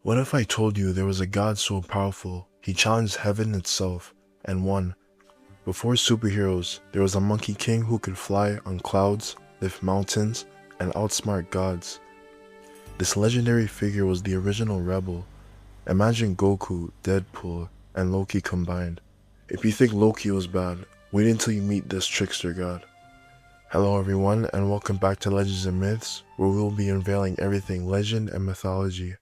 What if I told you there was a god so powerful, he challenged heaven itself and won? Before superheroes, there was a monkey king who could fly on clouds, lift mountains, and outsmart gods. This legendary figure was the original rebel. Imagine Goku, Deadpool, and Loki combined. If you think Loki was bad, wait until you meet this trickster god. Hello everyone, and welcome back to Legends and Myths, where we will be unveiling everything legend and mythology.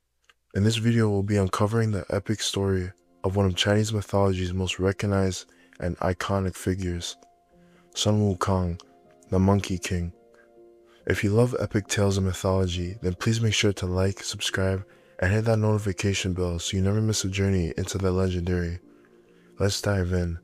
In this video, we'll be uncovering the epic story of one of Chinese mythology's most recognized and iconic figures, Sun Wukong, the Monkey King. If you love epic tales of mythology, then please make sure to like, subscribe, and hit that notification bell so you never miss a journey into the legendary. Let's dive in.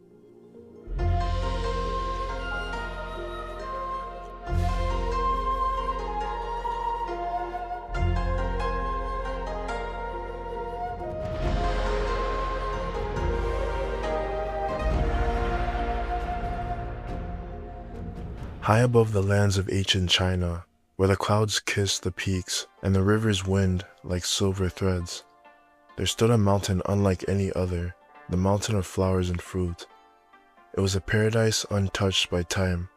High above the lands of ancient China, where the clouds kissed the peaks and the rivers wind like silver threads, there stood a mountain unlike any other, the mountain of flowers and fruit. It was a paradise untouched by time,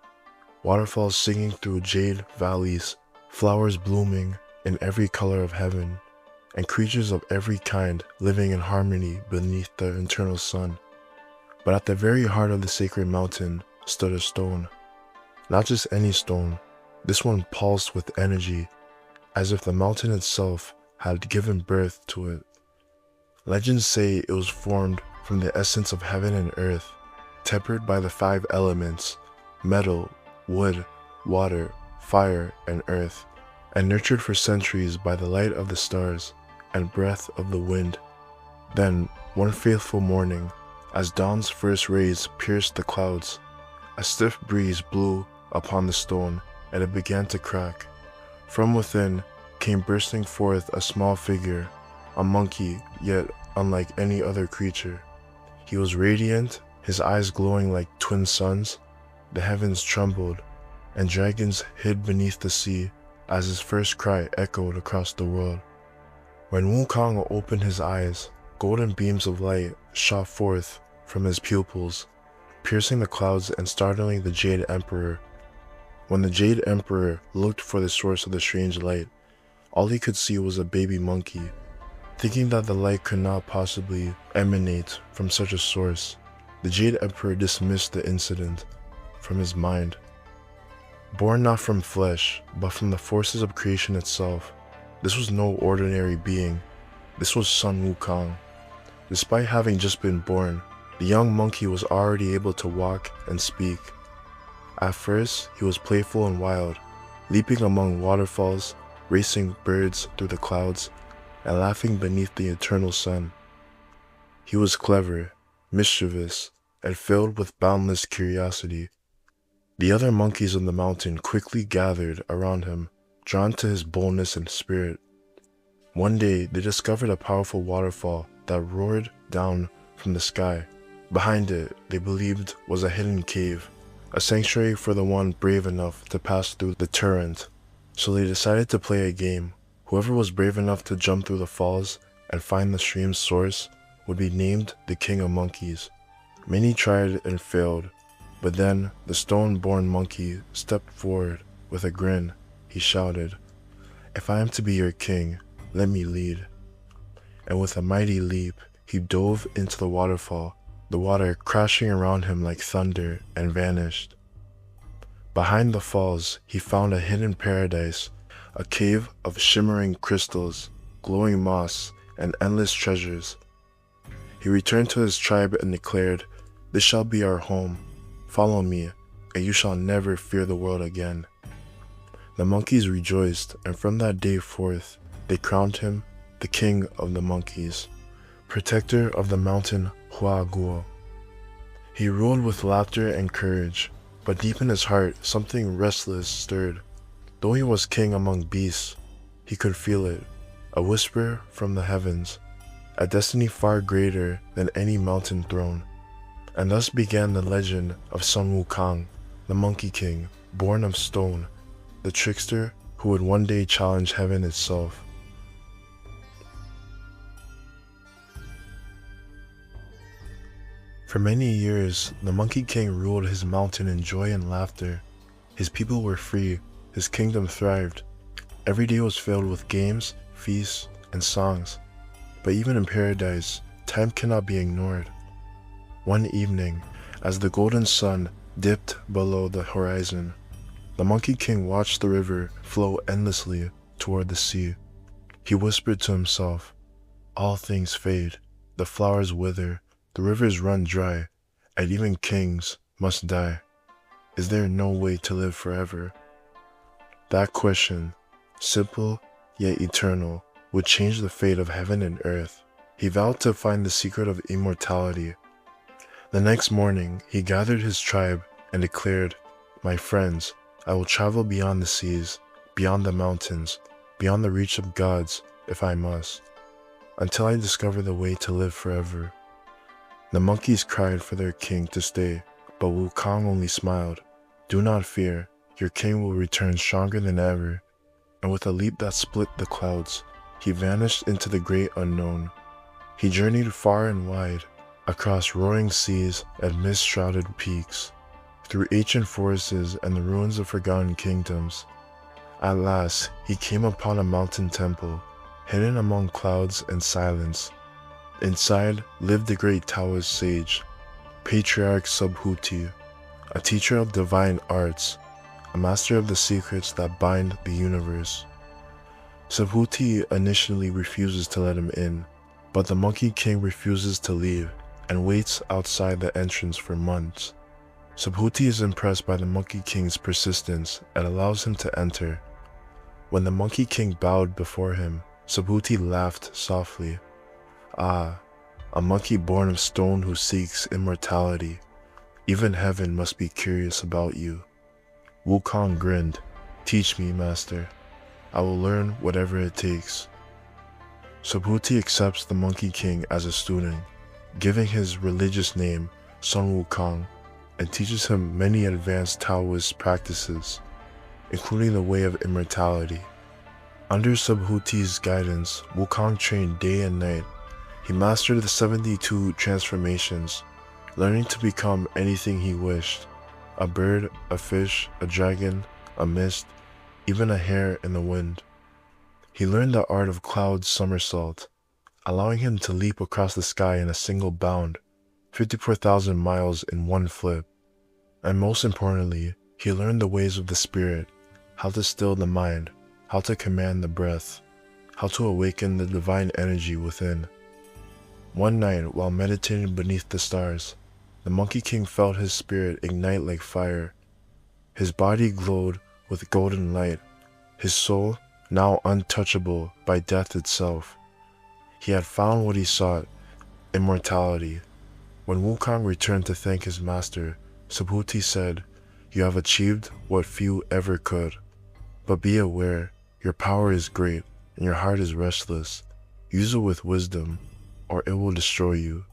waterfalls singing through jade valleys, flowers blooming in every color of heaven, and creatures of every kind living in harmony beneath the eternal sun. But at the very heart of the sacred mountain stood a stone. Not just any stone, this one pulsed with energy, as if the mountain itself had given birth to it. Legends say it was formed from the essence of heaven and earth, tempered by the 5 elements, metal, wood, water, fire, and earth, and nurtured for centuries by the light of the stars and breath of the wind. Then, one fateful morning, as dawn's first rays pierced the clouds, a stiff breeze blew upon the stone, and it began to crack. From within came bursting forth a small figure, a monkey, yet unlike any other creature. He was radiant, his eyes glowing like twin suns. The heavens trembled, and dragons hid beneath the sea as his first cry echoed across the world. When Wukong opened his eyes, golden beams of light shot forth from his pupils, piercing the clouds and startling the Jade Emperor. When the Jade Emperor looked for the source of the strange light, all he could see was a baby monkey. Thinking that the light could not possibly emanate from such a source, the Jade Emperor dismissed the incident from his mind. Born not from flesh, but from the forces of creation itself, this was no ordinary being. This was Sun Wukong. Despite having just been born, the young monkey was already able to walk and speak. At first, he was playful and wild, leaping among waterfalls, racing birds through the clouds, and laughing beneath the eternal sun. He was clever, mischievous, and filled with boundless curiosity. The other monkeys on the mountain quickly gathered around him, drawn to his boldness and spirit. One day, they discovered a powerful waterfall that roared down from the sky. Behind it, they believed, was a hidden cave, a sanctuary for the one brave enough to pass through the torrent. So they decided to play a game. Whoever was brave enough to jump through the falls and find the stream's source would be named the King of Monkeys. Many tried and failed, but then the stone-born monkey stepped forward with a grin. He shouted, "If I am to be your king, let me lead." And with a mighty leap, he dove into the waterfall, the water crashing around him like thunder, and vanished. Behind the falls, he found a hidden paradise, a cave of shimmering crystals, glowing moss, and endless treasures. He returned to his tribe and declared, "This shall be our home. Follow me, and you shall never fear the world again." The monkeys rejoiced, and from that day forth, they crowned him the King of the Monkeys, protector of the mountain Huaguo. He ruled with laughter and courage, but deep in his heart something restless stirred. Though he was king among beasts, he could feel it, a whisper from the heavens, a destiny far greater than any mountain throne. And thus began the legend of Sun Wukong, the Monkey King, born of stone, the trickster who would one day challenge heaven itself. For many years, the Monkey King ruled his mountain in joy and laughter. His people were free, his kingdom thrived. Every day was filled with games, feasts, and songs. But even in paradise, time cannot be ignored. One evening, as the golden sun dipped below the horizon, the Monkey King watched the river flow endlessly toward the sea. He whispered to himself, "All things fade, the flowers wither, the rivers run dry, and even kings must die. Is there no way to live forever?" That question, simple yet eternal, would change the fate of heaven and earth. He vowed to find the secret of immortality. The next morning, he gathered his tribe and declared, "My friends, I will travel beyond the seas, beyond the mountains, beyond the reach of gods, if I must, until I discover the way to live forever." The monkeys cried for their king to stay, but Wukong only smiled. "Do not fear, your king will return stronger than ever." And with a leap that split the clouds, he vanished into the great unknown. He journeyed far and wide, across roaring seas and mist-shrouded peaks, through ancient forests and the ruins of forgotten kingdoms. At last, he came upon a mountain temple, hidden among clouds and silence. Inside lived the great Taoist sage, Patriarch Subhuti, a teacher of divine arts, a master of the secrets that bind the universe. Subhuti initially refuses to let him in, but the Monkey King refuses to leave and waits outside the entrance for months. Subhuti is impressed by the Monkey King's persistence and allows him to enter. When the Monkey King bowed before him, Subhuti laughed softly. "Ah, a monkey born of stone who seeks immortality. Even heaven must be curious about you." Wukong grinned. "Teach me, master. I will learn whatever it takes." Subhuti accepts the Monkey King as a student, giving his religious name Sun Wukong, and teaches him many advanced Taoist practices, including the way of immortality. Under Subhuti's guidance, Wukong trained day and night. He mastered the 72 transformations, learning to become anything he wished: a bird, a fish, a dragon, a mist, even a hair in the wind. He learned the art of cloud somersault, allowing him to leap across the sky in a single bound, 54,000 miles in one flip. And most importantly, he learned the ways of the spirit, how to still the mind, how to command the breath, how to awaken the divine energy within. One night, while meditating beneath the stars, the Monkey King felt his spirit ignite like fire. His body glowed with golden light, his soul now untouchable by death itself. He had found what he sought, immortality. When Wukong returned to thank his master, Subhuti said, "You have achieved what few ever could. But be aware, your power is great and your heart is restless. Use it with wisdom, or it will destroy you."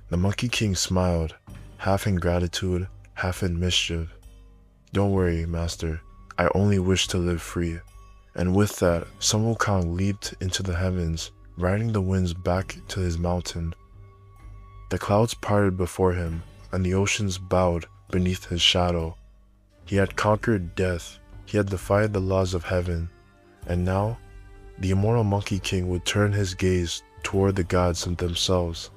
The Monkey King smiled, half in gratitude, half in mischief. "Don't worry, master. I only wish to live free." And with that, Sun Wukong leaped into the heavens, riding the winds back to his mountain. The clouds parted before him, and the oceans bowed beneath his shadow. He had conquered death. He had defied the laws of heaven. And now, the immortal Monkey King would turn his gaze toward the gods themselves.